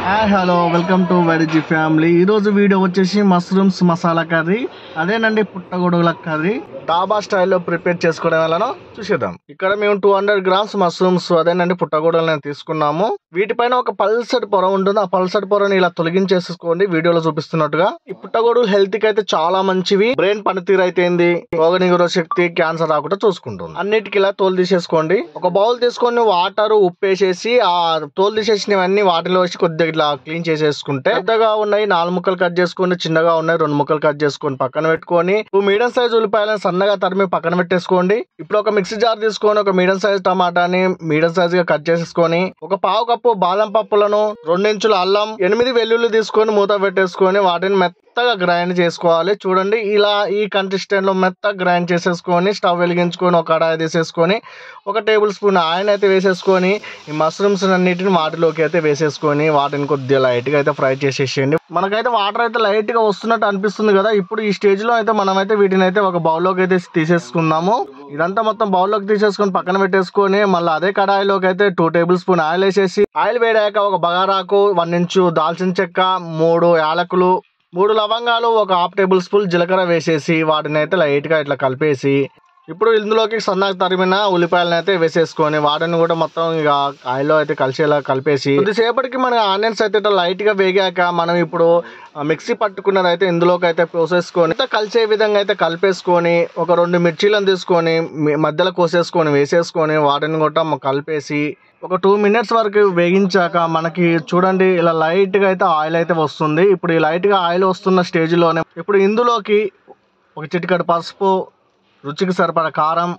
Hi hello welcome to వైడిజీ family. ఈరోజు video వచ్చేసి మష్రూమ్స్ మసాలా కర్రీ, అదేనండి పుట్టగొడుగుల కర్రీ డాబా స్టైల్లో ప్రిపేర్ చేసుకోవడం వలన చూసేద్దాం. ఇక్కడ మేము 200 గ్రామ్స్ మష్రూమ్స్ అదేనండి పుట్టగొడుగులను తీసుకున్నాము. వీటిపైన ఒక పల్సటి పొర ఉంటుంది. ఆ పల్సటి పొరని ఇలా తొలగించేసుకోండి వీడియోలో చూపిస్తున్నట్టుగా. ఈ పుట్టగొడుగులు హెల్త్ కి అయితే చాలా మంచివి. బ్రెయిన్ పనితీరు అయితే రోగనిరోధక శక్తి, క్యాన్సర్ రాకుండా చూసుకుంటుంది. అన్నిటికి ఇలా తోలు తీసేసుకోండి. ఒక బౌల్ తీసుకొని వాటర్ ఉప్పు వేసేసి ఆ తోలు తీసేసినవన్నీ వాటిలో వేసి కొద్దిగా ఇట్లా క్లీన్ చేసేసుకుంటే, పెద్దగా ఉన్నాయి 4 ముక్కలు కట్ చేసుకోండి, చిన్నగా ఉన్నాయి 2 ముక్కలు కట్ చేసుకొని పక్కన పెట్టుకొని, మీడియం సైజ్ ఉల్లిపాయలను సన్నగా తరిమి పక్కన పెట్టేసుకోండి. ఇప్పుడు ఒక మిక్సీ జార్ తీసుకొని ఒక మీడియం సైజ్ టమాటాని మీడియం సైజ్ గా కట్ చేసేసుకొని, ఒక పావు కప్పు బాదం పప్పులను, 2 ఇంచుల అల్లం, 8 వెల్లుల్లి తీసుకొని మూత పెట్టేసుకొని వాటిని మెత్తగా గ్రైండ్ చేసుకోవాలి. చూడండి ఇలా ఈ కన్సిస్టెంట్ లో మెత్తగా గ్రైండ్ చేసేసుకొని స్టవ్ వెలిగించుకొని ఒక కడాయి తీసేసుకొని 1 టేబుల్ స్పూన్ ఆయిల్ అయితే వేసేసుకొని ఈ మష్రూమ్స్ అన్నిటిని వాటిలోకి అయితే వేసేసుకొని వాటిని కొద్దిగా లైట్ గా అయితే ఫ్రై చేసేసేయండి. మనకైతే వాటర్ అయితే లైట్ గా వస్తున్నట్టు అనిపిస్తుంది కదా. ఇప్పుడు ఈ స్టేజ్ లో అయితే మనం అయితే వీటిని అయితే ఒక బౌల్లోకి అయితే తీసేసుకుందాము. ఇదంతా మొత్తం బౌల్లోకి తీసేసుకొని పక్కన పెట్టేసుకొని మళ్ళీ అదే కడాయిలోకి అయితే 2 టేబుల్ స్పూన్ ఆయిల్ వేసేసి, ఆయిల్ వేడాక ఒక బగారాకు, 1 ఇంచు దాల్చిన చెక్క, 3 యాలకులు, 3 లవంగాలు, ఒక 1/2 టేబుల్ స్పూన్ జీలకర్ర వేసేసి వాటిని అయితే లైట్ గా ఇట్లా కలిపేసి, ఇప్పుడు ఇందులోకి సన్నగా తరిమిన ఉల్లిపాయలను అయితే వేసేసుకొని వాటిని కూడా మొత్తం ఇక ఆయిల్లో అయితే కలిసేలా కలిపేసి, కొద్దిసేపటికి మన ఆనియన్స్ అయితే ఇట్లా లైట్ గా వేగాక మనం ఇప్పుడు మిక్సీ పట్టుకున్నది అయితే ఇందులోకి అయితే పోసేసుకొని కలిసే విధంగా అయితే కలిపేసుకొని, ఒక 2 మిర్చీలను తీసుకొని మధ్యలో కోసేసుకొని వేసేసుకొని వాటిని కూడా కలిపేసి ఒక 2 మినిట్స్ వరకు వేగించాక మనకి చూడండి ఇలా లైట్ గా అయితే ఆయిల్ అయితే వస్తుంది. ఇప్పుడు ఈ లైట్ గా ఆయిల్ వస్తున్న స్టేజ్ లోనే ఇప్పుడు ఇందులోకి ఒక చిటికెడు పసుపు, రుచికి సరిపడా కారం,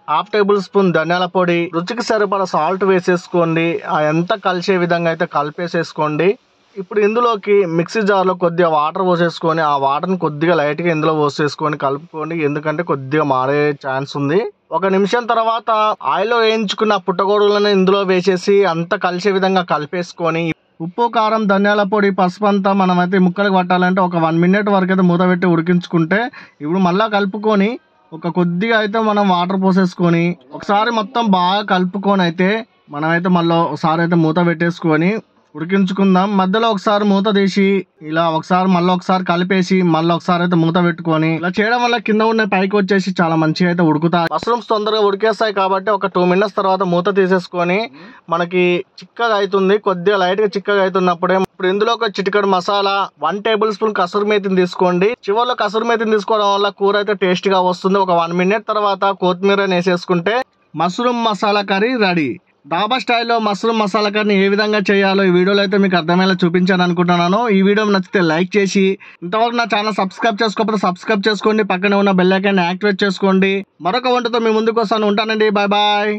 1/2 టేబుల్ స్పూన్ ధనియాల పొడి, రుచికి సరిపడా సాల్ట్ వేసేసుకోండి. ఎంత కలిసే విధంగా అయితే కలిపేసేసుకోండి. ఇప్పుడు ఇందులోకి మిక్సీ జార్లో కొద్దిగా వాటర్ పోసేసుకొని ఆ వాటర్ని కొద్దిగా లైట్గా ఇందులో పోసేసుకొని కలుపుకోండి, ఎందుకంటే కొద్దిగా మారే ఛాన్స్ ఉంది. 1 నిమిషం తర్వాత ఆయిల్లో వేయించుకున్న పుట్టగొడుగులను ఇందులో వేసేసి అంతా కలిసే విధంగా కలిపేసుకొని, ఉప్పు, కారం, ధనియాల పొడి, పసుపు అంతా మనమైతే ముక్కలకు పట్టాలంటే ఒక 1 మినిట్ వరకు అయితే మూత పెట్టి ఉడికించుకుంటే, ఇప్పుడు మళ్ళీ కలుపుకొని ఒక కొద్దిగా అయితే మనం వాటర్ పోసేసుకొని ఒకసారి మొత్తం బాగా కలుపుకొని అయితే మనమైతే మళ్ళీ ఒకసారి అయితే మూత పెట్టేసుకొని ఉడికించుకుందాం. మధ్యలో ఒకసారి మూత తీసి ఇలా మళ్ళీ ఒకసారి కలిపేసి మళ్ళీ ఒకసారి అయితే మూత పెట్టుకొని ఇలా చేయడం వల్ల కింద ఉన్న పైకి వచ్చేసి చాలా మంచిగా అయితే ఉడుకుతాయి. మష్రూమ్స్ తొందరగా ఉడికేస్తాయి కాబట్టి ఒక 2 మినిట్స్ తర్వాత మూత తీసేసుకొని మనకి చిక్కగా అవుతుంది. కొద్దిగా లైట్ గా చిక్కగా అవుతున్నప్పుడే ఇప్పుడు ఇందులో ఒక చిటికెడు మసాలా, 1 టేబుల్ స్పూన్ కసూరి మేతిని తీసుకోండి. చివరిలో కసూరి మేతిని తీసుకోవడం వల్ల కూర అయితే టేస్ట్ గా వస్తుంది. ఒక 1 మినిట్ తర్వాత కొత్తిమీర వేసేసుకుంటే మష్రూమ్ మసాలా కర్రీ రెడీ. డాబా స్టైల్లో మష్రూమ్ మసాలా కర్రీని ఏ విధంగా చేయాలో ఈ వీడియోలో అయితే మీకు అర్థమయ్యేలా చూపించాను అనుకుంటున్నాను. ఈ వీడియో నచ్చితే లైక్ చేసి, ఇంతవరకు నా ఛానల్ సబ్స్క్రైబ్ చేసుకోకపోతే సబ్స్క్రైబ్ చేసుకోండి, పక్కనే ఉన్న బెల్ ఐకాన్ యాక్టివేట్ చేసుకోండి. మరొక వంటతో మీ ముందుకు వస్తాను. ఉంటానండి, బాయ్ బాయ్.